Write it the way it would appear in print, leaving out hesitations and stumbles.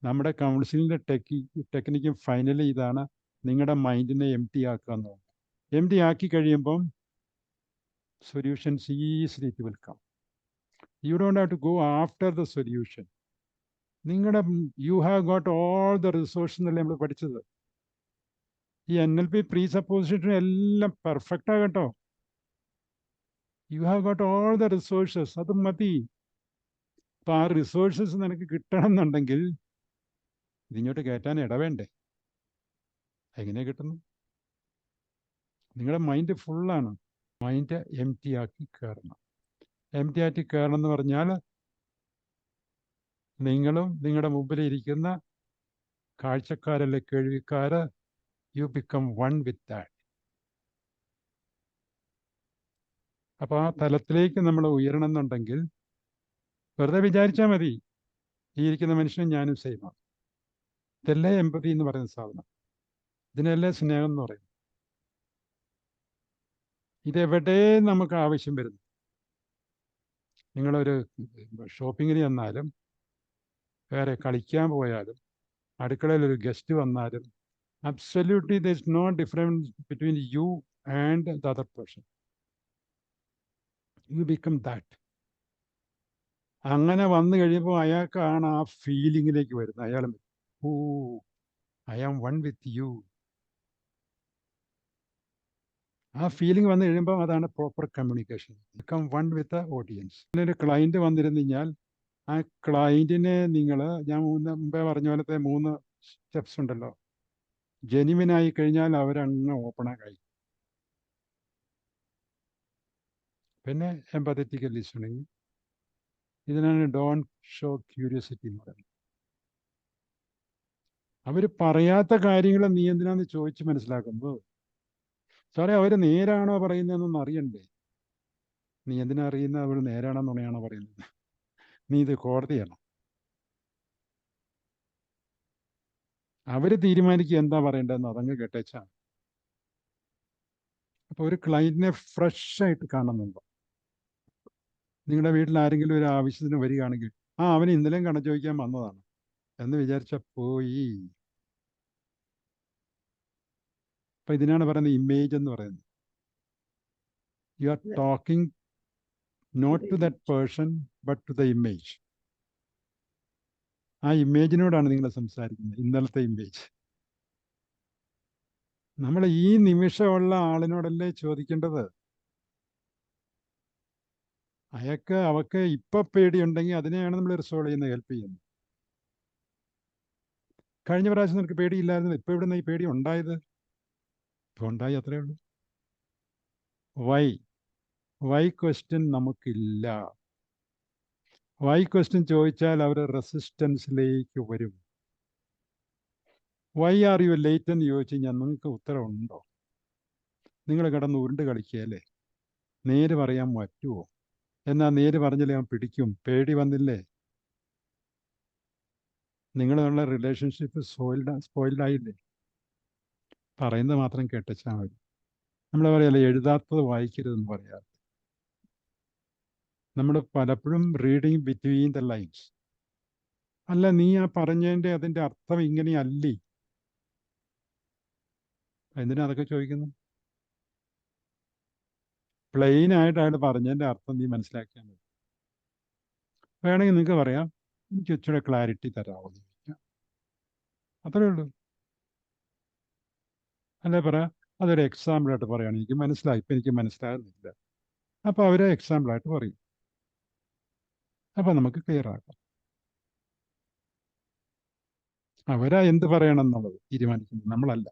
നമ്മുടെ കൗൺസിലിൻ്റെ ടെക്നിക്കും ഫൈനലി ഇതാണ്: നിങ്ങളുടെ മൈൻഡിനെ എം ടി ആക്കുക എന്നുള്ളത്. എം ടി ആക്കി കഴിയുമ്പം solutions easily it will come. You don't have to go after the solution. നിങ്ങളുടെ you have got all the resource എന്നല്ലേ നമ്മൾ പഠിച്ചത്. ഈ NLP പ്രീ സപ്പോസിഷൻ എല്ലാം പെർഫെക്റ്റ് ആകട്ടോ. You have got all the resources. അത് മതി. അപ്പം ആ റിസോഴ്സസ് നിനക്ക് കിട്ടണം എന്നുണ്ടെങ്കിൽ ഇതിങ്ങോട്ട് കയറ്റാൻ ഇടവേണ്ടേ? എങ്ങനെ കിട്ടുന്നു? നിങ്ങളുടെ മൈൻഡ് ഫുള്ളാണ്. മൈൻഡ് എം ടി ആക്കി കയറണം. എം ടി ആക്കി കയറണം എന്ന് പറഞ്ഞാൽ നിങ്ങളും നിങ്ങളുടെ മുമ്പിലിരിക്കുന്ന കാഴ്ചക്കാരല്ലേ, കേൾവിക്കാര്, you become one with that. അപ്പോൾ ആ തലത്തിലേക്ക് നമ്മൾ ഉയരണം എന്നുണ്ടെങ്കിൽ വെറുതെ വിചാരിച്ചാൽ മതി, ഈ ഇരിക്കുന്ന മനുഷ്യനും ഞാനും സെയിമാണ്. ഇതല്ലേ എമ്പതി എന്ന് പറയുന്ന സാധനം. ഇതിനല്ലേ സ്നേഹം എന്ന് പറയും. ഇതെവിടെ നമുക്ക് ആവശ്യം വരുന്നു. നിങ്ങളൊരു ഷോപ്പിങ്ങിന് ചെന്നാലും, വേറെ കളിക്കാൻ പോയാലും, അടുക്കളയിൽ ഒരു ഗസ്റ്റ് വന്നാലും, absolutely there is no difference between you and the other person. You become that. അങ്ങനെ വന്നു കഴിയുമ്പോൾ അയാൾക്കാണ് ആ ഫീലിങ്ങിലേക്ക് വരുന്നത്. അയാളും oh, I am one with you. ആ ഫീലിംഗ് വന്നു കഴിയുമ്പോൾ അതാണ് proper communication. Become one with the audience. ഒരു ക്ലയൻറ്റ് വന്നിരുന്നു കഴിഞ്ഞാൽ ആ ക്ലയൻറ്റിനെ നിങ്ങൾ, ഞാൻ മുമ്പേ പറഞ്ഞ പോലത്തെ 3 സ്റ്റെപ്സ് ഉണ്ടല്ലോ, ജെന്യുവിനായി കഴിഞ്ഞാൽ അവരങ്ങ് ഓപ്പണായി. പിന്നെ എംപതറ്റിക്കൽ ലിസണിങ്. ഇതിനാണ് ഡോൺ ഷോ ക്യൂരിയോസിറ്റി എന്ന് പറയുന്നത്. അവർ പറയാത്ത കാര്യങ്ങൾ നീ എന്തിനാന്ന് ചോദിച്ച് മനസ്സിലാക്കുന്നത്. സാറേ, അവർ നേരാണോ പറയുന്നതെന്നൊന്നും അറിയണ്ടേ? നീ എന്തിനാ അറിയുന്നത് അവർ നേരാണോ നുണയാണോ പറയുന്നത്? നീ ഇത് കോടതിയാണോ? അവർ തീരുമാനിക്കുക എന്താ പറയേണ്ടതെന്ന്, അതങ്ങ് കേട്ടേച്ചാണ്. അപ്പോൾ ഒരു ക്ലയൻറ്റിനെ ഫ്രഷ് ആയിട്ട് കാണുന്നുണ്ടോ? നിങ്ങളുടെ വീട്ടിൽ ആരെങ്കിലും ഒരു ആവശ്യത്തിന് വരികയാണെങ്കിൽ, അവൻ ഇന്നലെയും കണ ചോദിക്കാൻ വന്നതാണ് എന്ന് വിചാരിച്ച പോയി. അപ്പം ഇതിനാണ് പറയുന്നത് ഇമേജ് എന്ന് പറയുന്നത്. You are talking not to that person but to the image. ആ ഇമേജിനോടാണ് നിങ്ങൾ സംസാരിക്കുന്നത്, ഇന്നലത്തെ ഇമേജ്. നമ്മൾ ഈ നിമിഷമുള്ള ആളിനോടല്ലേ ചോദിക്കേണ്ടത്. അവക്ക് ഇപ്പൊ പേടിയുണ്ടെങ്കിൽ അതിനെയാണ് നമ്മൾ റിസോൾവ് ചെയ്യുന്നത്, ഹെൽപ്പ് ചെയ്യുന്നത്. കഴിഞ്ഞ പ്രാവശ്യം നിനക്ക് പേടിയില്ലായിരുന്നു, ഇപ്പൊ ഇവിടെ നിന്ന് ഈ പേടി ഉണ്ടായത്? ഇപ്പൊ ഉണ്ടായി, അത്രേ ഉള്ളൂ. വൈ ക്വസ്റ്റ്യൻ നമുക്കില്ല. വൈ ക്വസ്റ്റ്യൻ ചോദിച്ചാൽ അവർ റെസിസ്റ്റൻസിലേക്ക് വരും. വൈ ആർ യു ലേറ്റ് എന്ന് ചോദിച്ചു കഴിഞ്ഞാൽ നിങ്ങൾക്ക് ഉത്തരവുണ്ടോ? നിങ്ങൾ കിടന്ന് ഉരുണ്ട് കളിക്കുകയല്ലേ? നേര് പറയാൻ പറ്റുമോ? എന്നാൽ നേര് പറഞ്ഞില്ലേ അവൻ പിടിക്കും. പേടി വന്നില്ലേ? നിങ്ങളുള്ള റിലേഷൻഷിപ്പ് സ്പോയിൽഡ് ആയില്ലേ? പറയുന്നത് മാത്രം കേട്ടച്ചാൽ മതി. നമ്മൾ പറയല്ലേ, എഴുതാത്തത് വായിക്കരുതെന്ന് പറയാറ്. നമ്മൾ പലപ്പോഴും റീഡിങ് ബിറ്റ്വീൻ ദ ലൈൻസ്. അല്ല, നീ ആ പറഞ്ഞതിൻ്റെ അതിൻ്റെ അർത്ഥം ഇങ്ങനെയല്ലേ? എന്തിനാ അതൊക്കെ ചോദിക്കുന്നു? പ്ലെയിൻ ആയിട്ട് അയാൾ പറഞ്ഞതിൻ്റെ അർത്ഥം നീ മനസ്സിലാക്കിയാൽ മതി. വേണമെങ്കിൽ നിങ്ങൾക്ക് പറയാം, എനിക്ക് ഇച്ചിരി ക്ലാരിറ്റി തരാമോ എന്ന് ചോദിക്കാം. അത്രേ ഉള്ളൂ. അല്ലേ പറയാം, അതൊരു എക്സാമ്പിളായിട്ട് പറയുകയാണ്, എനിക്ക് മനസ്സിലായി, ഇപ്പം എനിക്ക് മനസ്സിലാകുന്നില്ല. അപ്പോൾ അവരെ എക്സാമ്പിളായിട്ട് പറയും. അപ്പം നമുക്ക് ക്ലിയർ ആക്കാം. അവരാ എന്ത് പറയണം എന്നുള്ളത് തീരുമാനിക്കുന്നത്, നമ്മളല്ല.